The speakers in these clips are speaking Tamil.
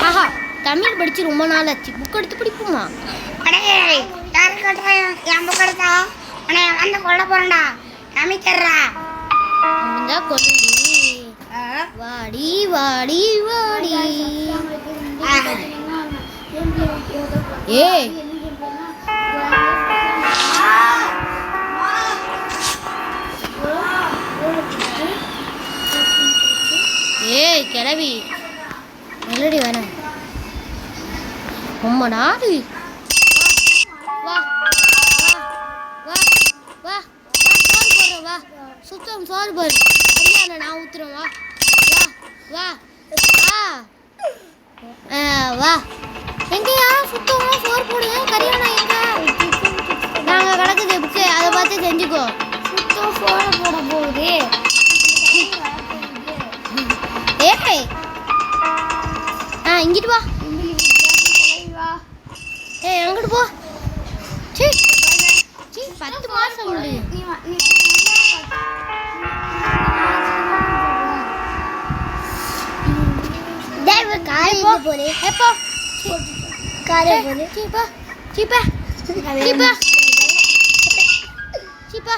ஆஹா, தமிழ் படிச்சு ரொம்ப நாள் ஆச்சு. புக் எடுத்து படிப்போமா? அடே யாரு கட்டுறா என் புக் எடுத்தா? அண்ணே வந்து கொல்ல போறேன்டா. அமைச்சர்ரா இந்த கொல்லுடி. வாடி வாடி வாடி. ஏய் ஏய் கிளவி மெலடி வேணாம். ரொம்ப நாடு. வா வா வா வா சோறு போடுற வா. சுத்தம் சோறு போடு. சரியான நான் ஊத்துறேன். வா வா வா வா. எங்கேயா சுத்தமா சோறு போடுங்க. கரியானா எங்க? நாங்கள் கிடக்குது புக்கு, அதை பார்த்து செஞ்சுக்கோ. சுத்தம் சோறு போட போகுது. ஏய் இங்கிட்டு வா. ஏய் எங்கிட்டு போ. சீ சீ 10 மாசம் உண்டு. காலேஜ் போறே எப்போ காலேஜ் போறே சீப்பா சீப்பா சீப்பா சீப்பா.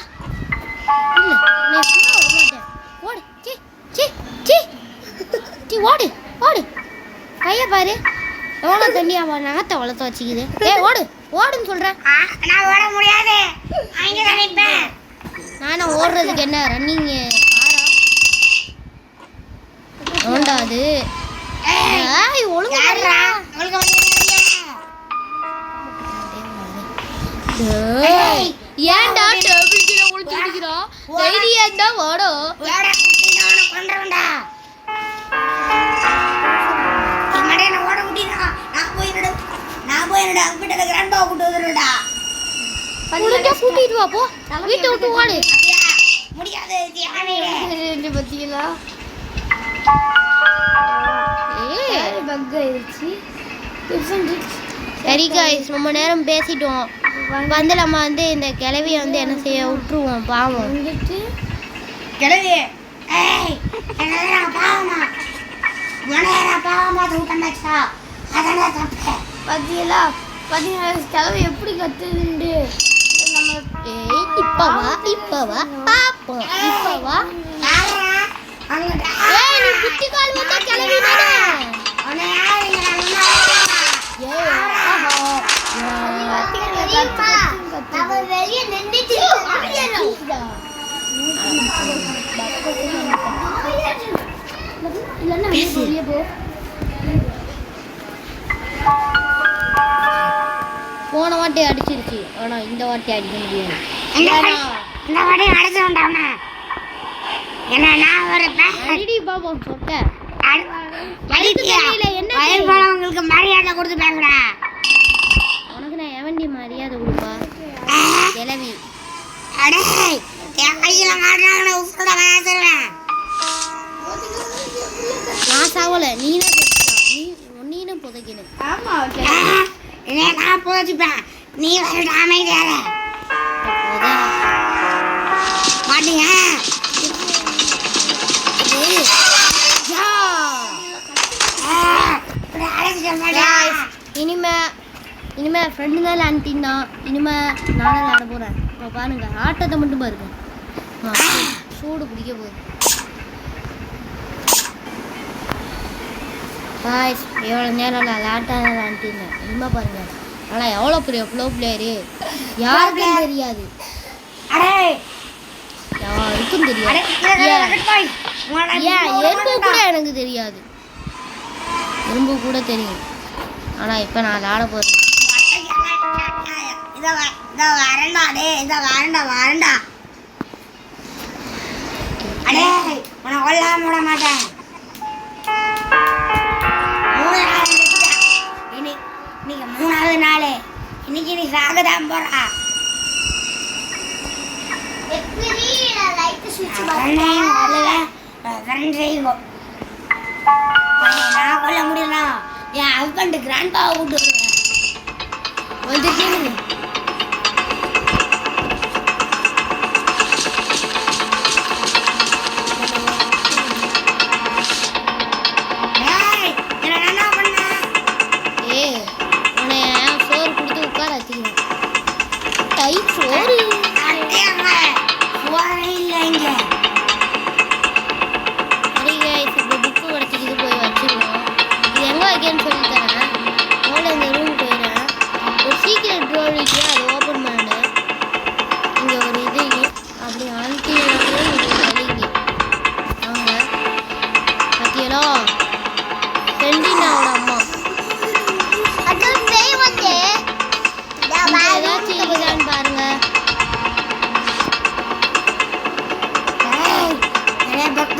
இல்ல நான் சும்மா வர மாட்டேன். ஓடு. சீ சீ சீ சீ ஓடு ஓடு. கையை பாரு எவ்வளோ தண்ணியா நகத்தை வளர்த்து வச்சுக்குது. ஏய் ஓடு ஓடுன்னு சொல்கிறேன். நான் ஓட முடியாது. அங்கே தான் நிற்பேன். நானும் ஓடுறதுக்கு என்ன ரன்னிங்கு காரா ஓண்டா அது. ஒழுங்கு ஏன்டா டேபிள் கீழே ஒழிச்சிருக்கிறா? தைரியம் தான் ஓடும். கூட்டிட்டு வா போ. வீட்டை விட்டு ஓடு. பத்தியா சரி காய்ஸ், ரொம்ப நேரம் பேசிட்டோம். வந்து நம்ம வந்து இந்த கிளவியை வந்து என்ன செய்ய விட்டுருவோம். பாவம் வந்துட்டு கிளவி கிளவி எப்படி கத்துது? இப்ப வா இப்ப வா பாப்போம். இப்ப வா. ஏய் நீ குட்டி கால் வந்தா கிளவி தானே. வெளியே நின்றுட்டு போன வாட்டி அடிச்சிருச்சு. ஆனா இந்த வாட்டி அடிக்க முடியாது. இந்த வாட்டி அடிச்சு வேண்டாம். என்ன நான் ஒரு அடி பாப்போம் சொட்ட. உங்களுக்கு மரியாதை கொடுத்து பேசுடா. உனக்கு நான் எவண்டி மரியாதை கொடுப்பா கிளவி? அடே என் கையில மாட்டாங்கன்னு உசுரோட பேசுறேன். நான் சாவல. நீனும் புதைக்கணும். ஆமா நான் புதைச்சுப்பேன். நீ வந்துட்டு அமைதியார மாட்டீங்க. இனிமே ஃப்ரெண்டு தான் விளாண்டின் தான். இனிமே நானும் விளாட போகிறேன். இப்போ பாருங்க ஆட்டத்தை மட்டும் பாருங்க. சூடு பிடிக்க போகுது. காய்ஸ் எவ்வளோ நேரம் நான் லேட்டாக விளாண்டிங்க. இனிமே பாருங்க ஆனால் எவ்வளோ பெரிய ப்ளோ பிளேயரு யாருக்கும் தெரியாது. யாருக்கும் தெரியாது. ஏன் எறும்பு கூட எனக்கு தெரியாது. எறும்பு கூட தெரியும். ஆனால் இப்போ நான் விளாட போகிறேன். வரண்டா அடே உன்னை கொல்லாம விட மாட்டேன். இன்னைக்கு 3வது நாள். இன்னைக்கு நீ சாகதான் போறா. நான் கொல்ல முடியல. என் ஹஸ்பண்ட் கிராண்ட்பாவை கூட்டு வந்துருக்கீங்க.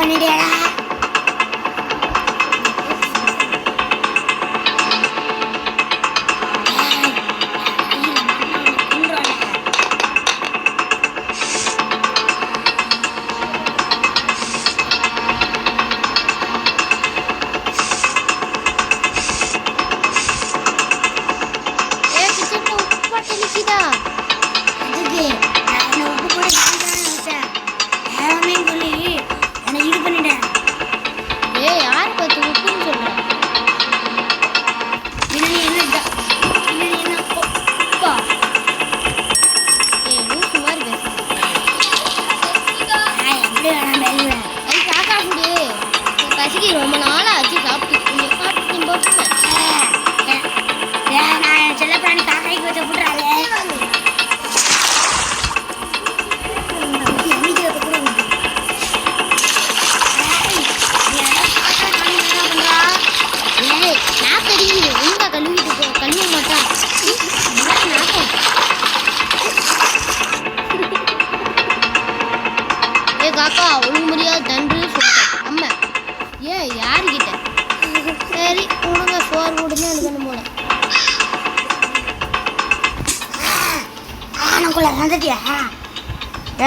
பண்ணிட்டியாடா? ஏய் கிச்சன்ல உப்பு போட்டு நிக்குதா? அதுக்கு நான் என்ன உப்பு போட மாட்டேன்னு வச்சேன். தேவைன்னு சொல்லி என்னை இது பண்ணிட்டேன். ஏய் யார் பார்த்து உப்புன்னு சொல்ற? பின்னாடி என்ன உப்பா? ஏய் லூசு மாதிரி பேசு. நான் எப்படி வேணாம் வெல்லுவேன். அது காக்கா குடு. பசிக்கு ரொம்ப நாளா ஆச்சு சாப்பிட்டு போட்டு. நான் என் செல்லப்பிராணி காக்காய்க்கு வச்ச புட்டுறாரு. ஏய் நான் தெரியுது ஒழுங்கா கழுவிட்டு போ. கழுவ மாட்டான். நாக்கம். ஏ காக்கா ஒழுங்கு முடியாது தன்று சொல்லிட்டேன் அம்மா. ஏய் யாருக்கிட்ட? சரி ஒழுங்கா சோறு போடுன்னு எனக்கு ஒன்று போல. ஆனக்குள்ள வந்துட்டியா?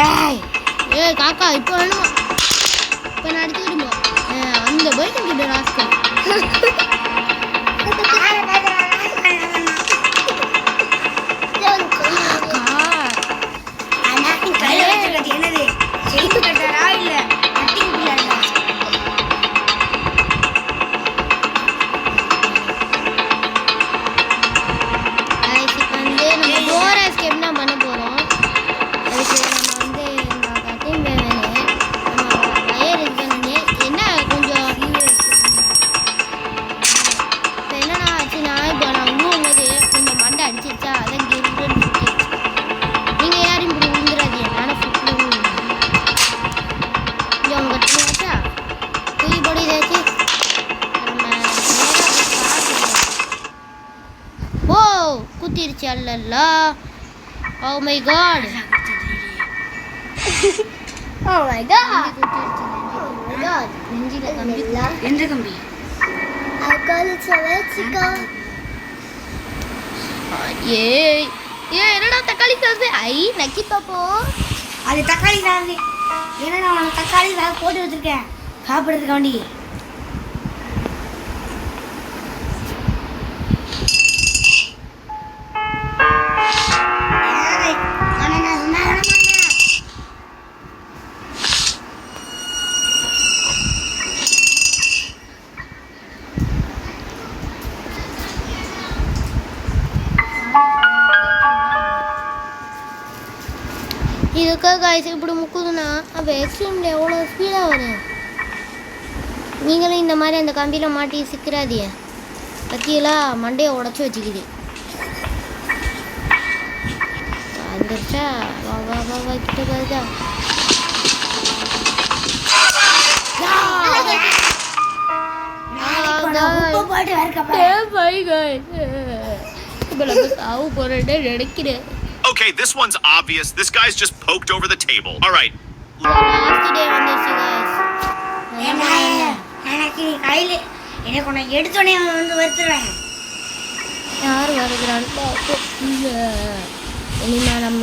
ஏய் ஏய் காக்கா இப்போ வேணுமா? இப்போ நான் அடிச்சுக்கிட்டு போ. அந்த போயிட்டு கிட்ட ராஸ்கல். என்னது செயின் கட்டாரா இல்ல கட்டிங் பிள்ளைடா? இப்போ வந்து நம்ம டோர் எஸ்கேப் தான் பண்ண போகிறோம். அதுக்கு நம்ம வந்து இந்த கட்டிங் வேணும். நம்ம வயர் இருக்கணுங்க. என்ன கொஞ்சம் இப்போ என்னன்னா ஆச்சுன்னா இப்போ நான் விழுவும்போது கொஞ்சம் மண்டை அடிச்சிருச்சா அதான் கிருன்னு சுட்டிடுச்சு. நீங்கள் யாரும் இப்படி விழுந்துடாதீங்க. நானும் சுற்றி இங்கே அவங்க கட்டி வச்சா தூக்கி போடி ஏதாச்சு நம்ம ஓ குத்திருச்சு அல்லல்லா. Oh my god. Oh my god. நெஞ்சில கம்பி. எந்த கம்பி? ஏய் ஏய் என்னடா தக்காளி சாஸ்? ஐ நக்கி பாப்போம். அது தக்காளி சாதம். ஏன்னா நான் தக்காளி சாதம் போட்டு வச்சிருக்கேன் சாப்பிட்றதுக்கு வேண்டி. ஏய், ஆனா நான் சும்மா விட மாட்டேன். இதுக்காக காய்ச்சி இப்படி முக்குதுன்னா அப்போ எக்ஸ்ட்ரீமில் எவ்வளோ ஸ்பீடாக வரும். நீங்களும் இந்த மாதிரி அந்த கம்பியில் மாட்டி சிக்கிறாதிய பற்றியெல்லாம் மண்டையை உடச்சி வச்சுக்குது. வந்துருச்சா? வா வா வா வா கிட்ட பாருதா. உப்பு போட்டு வறுக்கப்ப சாவு போறேன்னு நினைக்கிறேன். Okay, this one's obvious. This guy's just poked over the table. All right. Last day வந்துருச்சு guys. எனக்கு கையில் எனக்கு ஒன்று எடுத்தோடனே வந்து வறுத்துருவேன். யார் வருகிறான்னு பார்ப்போம். இனிமே நம்ம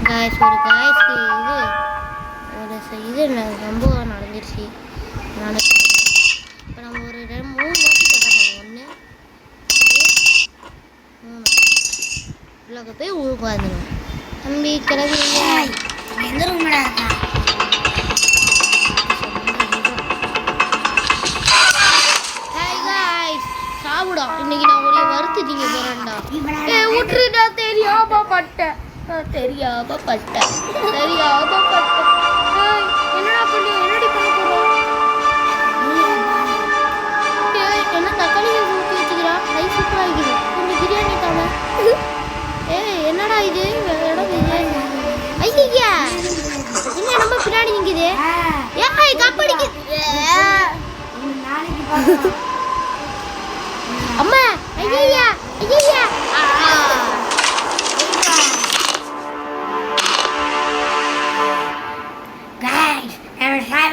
காய்ஸ் ஒரு காய்ஸ்க்கு இது சம்பவம் நடந்துருச்சு. இப்போ நம்ம ஒரு 3 வாட்டி கட்டணும். 1 2 3 உள்ளக போய் உழுப்பாதுங்க தம்பி கிளம்பி. எந்த ரூம்டா இருக்கா? சாப்பிடா இன்னைக்கு நான் உடைய வறுத்து திங்க போறேன்டா. விட்டுருடா. தெரியாம பட்டேன். என்னடா பண்ணி என்னடி பண்ண போறோம்? என்ன தக்காளி ஊற்றி வச்சுக்கிறான். ஹை சூப்பராக இருக்குது. கொஞ்சம் பிரியாணி தானே. என்னடா இது இடம் இது? ஐயா என்ன நம்ம பின்னாடி நிற்குது? ஏய் கப்படிக்கு அம்மா. ஐயா ஒரு